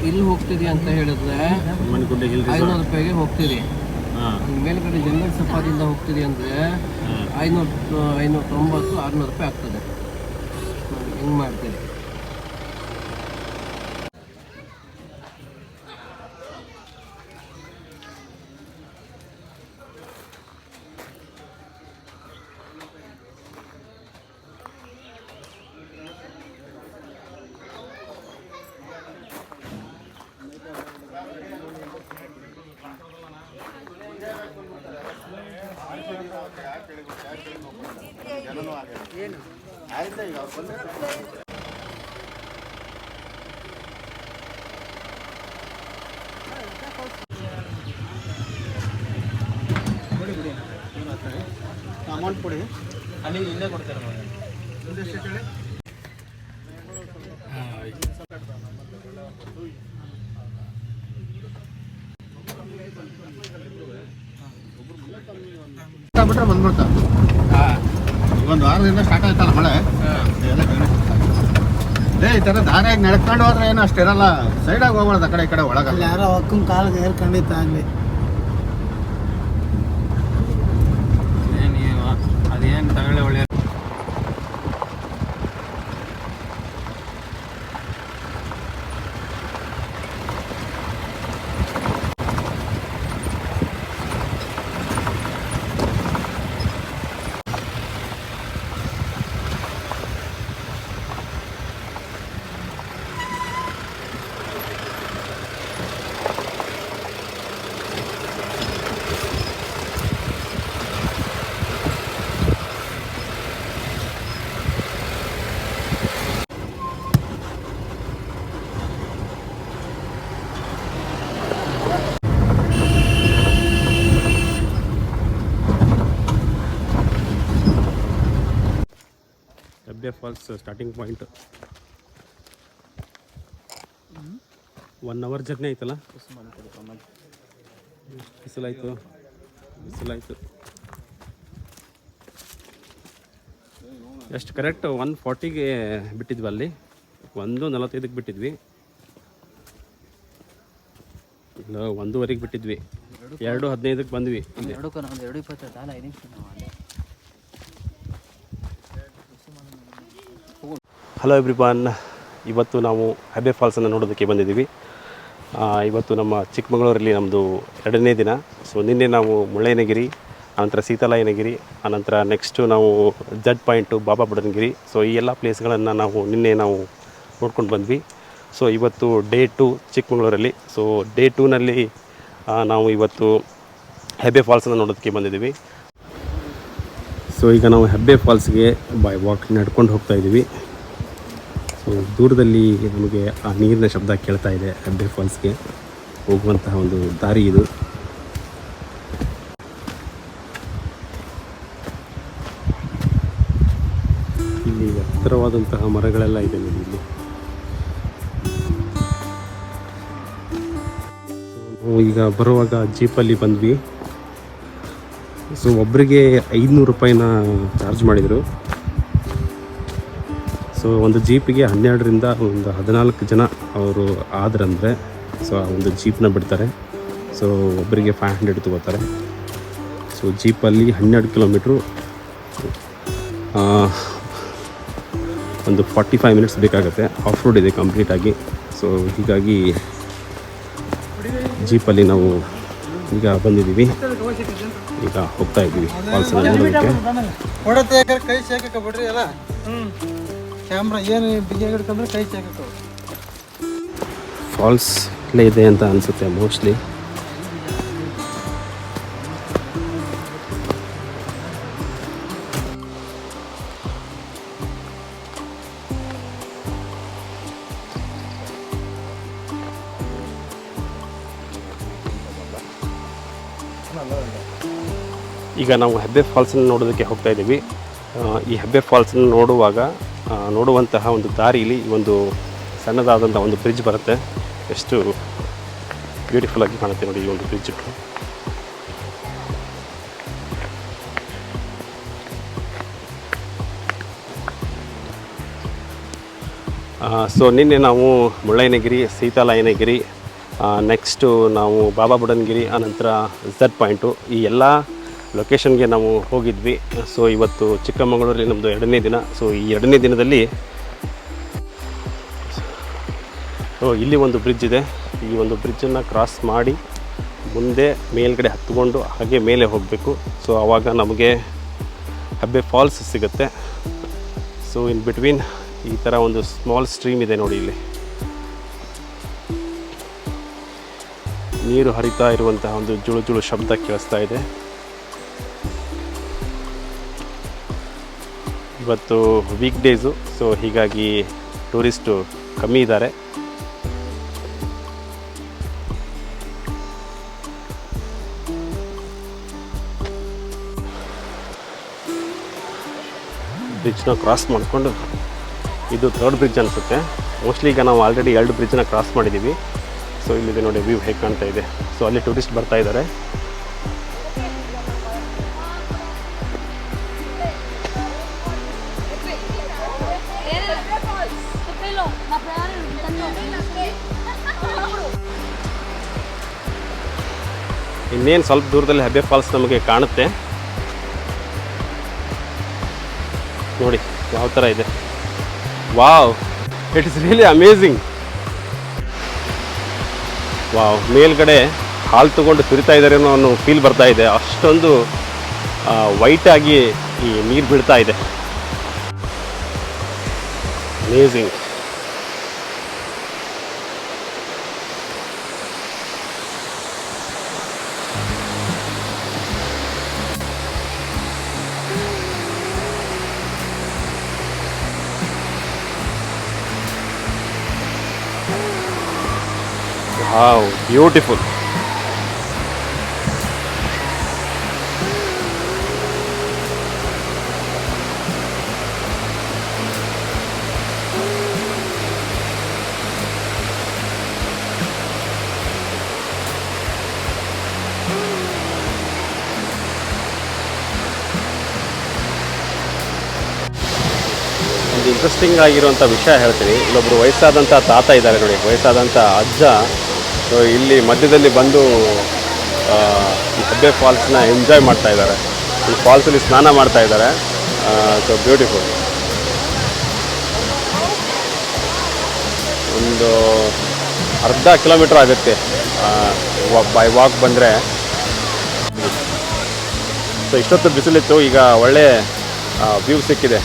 ಇಲ್ಲಿ ಹೋಗ್ತಿದೆ ಅಂತ ಹೇಳಿದ್ರೆ 500 ರೂಪಾಯಿಗೆ ಹೋಗ್ತಿದೆ. ಮೇಲ್ಗಡೆ ಜನರಲ್ ಸಫಾರಿಯಿಂದ ಹೋಗ್ತಿದೆ ಅಂದರೆ 590 600 ರೂಪಾಯಿ ಆಗ್ತದೆ. ಹೆಂಗೆ ಮಾಡ್ತೀವಿ? ಅಮೌಂಟ್ ಕೊಡಿ, ಅಲ್ಲಿ ಹಿಂದೆ ಕೊಡ್ತಾರೆ ನೋಡಿ. ಬಿಟ್ರೆ ಬಂದ್ಬಿಡ್ತಾ ಒಂದು ವಾರದಿಂದ ಸ್ಟಾರ್ಟ್ ಆಯ್ತಲ್ಲ ಮಳೆ. ಈ ಥರ ದಾರಿಯಾಗಿ ನಡ್ಕೊಂಡು ಹೋದ್ರೆ ಏನು ಅಷ್ಟಿರಲ್ಲ. ಸೈಡಾಗಿ ಹೋಗ್ಬಾರ್ದು, ಆ ಕಡೆ ಈ ಕಡೆ ಒಳಗಲ್ಲ. ಯಾರೋ ಒಕ್ಕನ ಕಾಲಿಗೆ ಏರ್ಕೊಂಡಿತ್ತ ಆಗಲಿ. ಅದೇನು ತಗೊಳ್ಳಿ ಒಳ್ಳೆ Hebbe falls starting point. 1 hour journey ಆಯ್ತಲ್ಲ. ಬಿಸಿಲಾಯ್ತು. ಎಷ್ಟು ಕರೆಕ್ಟ್ 1:40ಗೆ ಬಿಟ್ಟಿದ್ವಿ ಅಲ್ಲಿ. 1:45ಕ್ಕೆ ಬಿಟ್ಟಿದ್ವಿ. ಇಲ್ಲ 1:15ಕ್ಕೆ ಬಿಟ್ಟಿದ್ವಿ. 2:15ಕ್ಕೆ ಬಂದ್ವಿ. ಹಲೋ ಎವ್ರಿವಾನ್, ಇವತ್ತು ನಾವು ಹೆಬ್ಬೆ ಫಾಲ್ಸನ್ನು ನೋಡೋದಕ್ಕೆ ಬಂದಿದ್ದೀವಿ. ಇವತ್ತು ನಮ್ಮ ಚಿಕ್ಕಮಗಳೂರಲ್ಲಿ ನಮ್ಮದು 2ನೇ ದಿನ. ಸೊ ನಿನ್ನೆ ನಾವು ಮುಳ್ಳಯ್ಯನಗಿರಿ, ಆನಂತರ ಸೀತಾಲಯ್ಯನಗಿರಿ, ಆನಂತರ ನೆಕ್ಸ್ಟು ನಾವು ಜಡ್ ಪಾಯಿಂಟು, ಬಾಬಾ ಬುಡನ್ಗಿರಿ. ಸೊ ಈ ಎಲ್ಲ ಪ್ಲೇಸ್ಗಳನ್ನು ನಿನ್ನೆ ನಾವು ನೋಡ್ಕೊಂಡು ಬಂದ್ವಿ. ಸೊ ಇವತ್ತು ಡೇ 2 ಚಿಕ್ಕಮಗಳೂರಲ್ಲಿ. ಸೊ ಡೇ 2ನಲ್ಲಿ ನಾವು ಇವತ್ತು ಹೆಬ್ಬೆ ಫಾಲ್ಸನ್ನು ನೋಡೋದಕ್ಕೆ ಬಂದಿದ್ದೀವಿ. ಸೊ ಈಗ ನಾವು ಹೆಬ್ಬೆ ಫಾಲ್ಸ್ಗೆ ಬೈ ವಾಕ್ ನಡ್ಕೊಂಡು ಹೋಗ್ತಾ ಇದ್ದೀವಿ. ಸೊ ದೂರದಲ್ಲಿ ನಮಗೆ ಆ ನೀರಿನ ಶಬ್ದ ಕೇಳ್ತಾ ಇದೆ. ಹೆಬ್ಬೆ ಫಾಲ್ಸ್ಗೆ ಹೋಗುವಂತಹ ಒಂದು ದಾರಿ ಇದು. ಇಲ್ಲಿ ಎತ್ತರವಾದಂತಹ ಮರಗಳೆಲ್ಲ ಇದೆ ನೋಡಿ ಇಲ್ಲಿ. ನಾವು ಈಗ ಬರುವಾಗ ಜೀಪಲ್ಲಿ ಬಂದ್ವಿ. ಸೊ ಒಬ್ಬರಿಗೆ 500 ರೂಪಾಯಿನ ಚಾರ್ಜ್ ಮಾಡಿದರು. ಸೊ ಒಂದು ಜೀಪಿಗೆ 12ರಿಂದ ಒಂದು 14 ಜನ ಅವರು ಆದ್ರಂದರೆ ಸೊ ಆ ಒಂದು ಜೀಪ್ನ ಬಿಡ್ತಾರೆ. ಸೊ ಒಬ್ಬರಿಗೆ 500 ತೊಗೋತಾರೆ. ಸೊ ಜೀಪಲ್ಲಿ 12 ಕಿಲೋಮೀಟ್ರು ಒಂದು 45 ಮಿನಿಟ್ಸ್ ಬೇಕಾಗುತ್ತೆ. ಆಫ್ ರೋಡ್ ಇದೆ ಕಂಪ್ಲೀಟಾಗಿ. ಸೊ ಹೀಗಾಗಿ ಜೀಪಲ್ಲಿ ನಾವು ಈಗ ಬಂದಿದ್ದೀವಿ. ಈಗ ಹೋಗ್ತಾ ಇದ್ದೀವಿ ಫಾಲ್ಸನ್ನು ನೋಡೋದಕ್ಕೆ. ಕೈ ಸೇಕಕ್ಕೆ ಬಿಡ್ರಿ ಅಲ್ಲ. ಕ್ಯಾಮ್ರಾ ಏನು ಬಿಗಿ ಹಿಡ್ಕೊಂಡ್ರೆ ಕೈ ಸೇಕಕ್ಕೆ. ಫಾಲ್ಸ್ ಇಲ್ಲೇ ಇದೆ ಅಂತ ಅನಿಸುತ್ತೆ ಮೋಸ್ಟ್ಲಿ. ಈಗ ನಾವು ಹೆಬ್ಬೆ ಫಾಲ್ಸನ್ನು ನೋಡೋದಕ್ಕೆ ಹೋಗ್ತಾ ಇದ್ದೀವಿ. ಈ ಹೆಬ್ಬೆ ಫಾಲ್ಸನ್ನು ನೋಡುವಂತಹ ಒಂದು ದಾರಿಯಲ್ಲಿ ಒಂದು ಸಣ್ಣದಾದಂಥ ಒಂದು ಬ್ರಿಡ್ಜ್ ಬರುತ್ತೆ. ಎಷ್ಟು ಬ್ಯೂಟಿಫುಲ್ಲಾಗಿ ಕಾಣುತ್ತೆ ನೋಡಿ ಈ ಒಂದು ಬ್ರಿಡ್ಜ್. ಸೊ ನಿನ್ನೆ ನಾವು ಮುಳ್ಳಯ್ಯನಗಿರಿ, ಸೀತಾಲಯನಗಿರಿ, ನೆಕ್ಸ್ಟು ನಾವು ಬಾಬಾ ಬುಡನ್ಗಿರಿ, ಆನಂತರ ಝಡ್ ಪಾಯಿಂಟು, ಈ ಎಲ್ಲ ಲೊಕೇಶನ್ಗೆ ನಾವು ಹೋಗಿದ್ವಿ. ಸೊ ಇವತ್ತು ಚಿಕ್ಕಮಗಳೂರಲ್ಲಿ ನಮ್ಮದು 2ನೇ ದಿನ. ಸೊ ಈ 2ನೇ ದಿನದಲ್ಲಿ ಇಲ್ಲಿ ಒಂದು ಬ್ರಿಡ್ಜ್ ಇದೆ. ಈ ಒಂದು ಬ್ರಿಡ್ಜನ್ನು ಕ್ರಾಸ್ ಮಾಡಿ ಮುಂದೆ ಮೇಲ್ಗಡೆ ಹತ್ಕೊಂಡು ಹಾಗೆ ಮೇಲೆ ಹೋಗಬೇಕು. ಸೊ ಆವಾಗ ನಮಗೆ ಹೆಬ್ಬೆ ಫಾಲ್ಸ್ ಸಿಗುತ್ತೆ. ಸೊ ಇನ್ ಬಿಟ್ವೀನ್ ಈ ಥರ ಒಂದು ಸ್ಮಾಲ್ ಸ್ಟ್ರೀಮ್ ಇದೆ ನೋಡಿ, ಇಲ್ಲಿ ನೀರು ಹರಿತಾ ಇರುವಂತಹ ಒಂದು ಜುಳು ಜುಳು ಶಬ್ದ ಕೇಳಿಸ್ತಾ ಇದೆ. ಇವತ್ತು ವೀಕ್ ಡೇಸು, ಸೊ ಹೀಗಾಗಿ ಟೂರಿಸ್ಟು ಕಮ್ಮಿ ಇದ್ದಾರೆ. ಬ್ರಿಡ್ಜ್ನ ಕ್ರಾಸ್ ಮಾಡಿಕೊಂಡು, ಇದು 3rd ಬ್ರಿಡ್ಜ್ ಅನಿಸುತ್ತೆ. ಮೋಸ್ಟ್ಲಿ ಈಗ ನಾವು ಆಲ್ರೆಡಿ 2 ಬ್ರಿಡ್ಜನ್ನ ಕ್ರಾಸ್ ಮಾಡಿದ್ದೀವಿ. ಸೊ ಇಲ್ಲಿದೆ ನೋಡಿ ವ್ಯೂ ಹೇಗೆ ಕಾಣ್ತಾ ಇದೆ. ಸೊ ಅಲ್ಲಿ ಟೂರಿಸ್ಟ್ ಬರ್ತಾ ಇದ್ದಾರೆ. ಇನ್ನೇನು ಸ್ವಲ್ಪ ದೂರದಲ್ಲಿ ಹೆಬ್ಬೆ ಫಾಲ್ಸ್ ನಮಗೆ ಕಾಣುತ್ತೆ ನೋಡಿ ಯಾವ ಥರ ಇದೆ. Wow, it is really amazing. Wow, ಮೇಲ್ಗಡೆ ಹಾಲು ತಗೊಂಡು ಸುರಿತಾ ಇದ್ದಾರೆ ಅನ್ನೋ ಫೀಲ್ ಬರ್ತಾ ಇದೆ. ಅಷ್ಟೊಂದು ವೈಟಾಗಿ ಈ ನೀರು ಬೀಳ್ತಾ ಇದೆ. ಅಮೇಝಿಂಗ್. Wow, beautiful. ಒಂದು ಇಂಟ್ರೆಸ್ಟಿಂಗ್ ಆಗಿರುವಂಥ ವಿಷಯ ಹೇಳ್ತೀನಿ. ಇಲ್ಲೊಬ್ಬರು ವಯಸ್ಸಾದಂಥ ತಾತ ಇದ್ದಾರೆ ನೋಡಿ, ವಯಸ್ಸಾದಂಥ ಅಜ್ಜ. ಸೊ ಇಲ್ಲಿ ಮಧ್ಯದಲ್ಲಿ ಬಂದು ಈ ಹೆಬ್ಬೆ ಫಾಲ್ಸ್ನ ಎಂಜಾಯ್ ಮಾಡ್ತಾ ಇದ್ದಾರೆ. ಈ ಫಾಲ್ಸಲ್ಲಿ ಸ್ನಾನ ಮಾಡ್ತಾ ಇದ್ದಾರೆ. So beautiful. ಒಂದು ಅರ್ಧ ಕಿಲೋಮೀಟ್ರ್ ಆಗುತ್ತೆ ಬೈ ವಾಕ್ ಬಂದರೆ. ಸೊ ಇಷ್ಟೊತ್ತು ಬಿಸಿಲಿತ್ತು, ಈಗ ಒಳ್ಳೆ ವ್ಯೂ ಸಿಕ್ಕಿದೆ.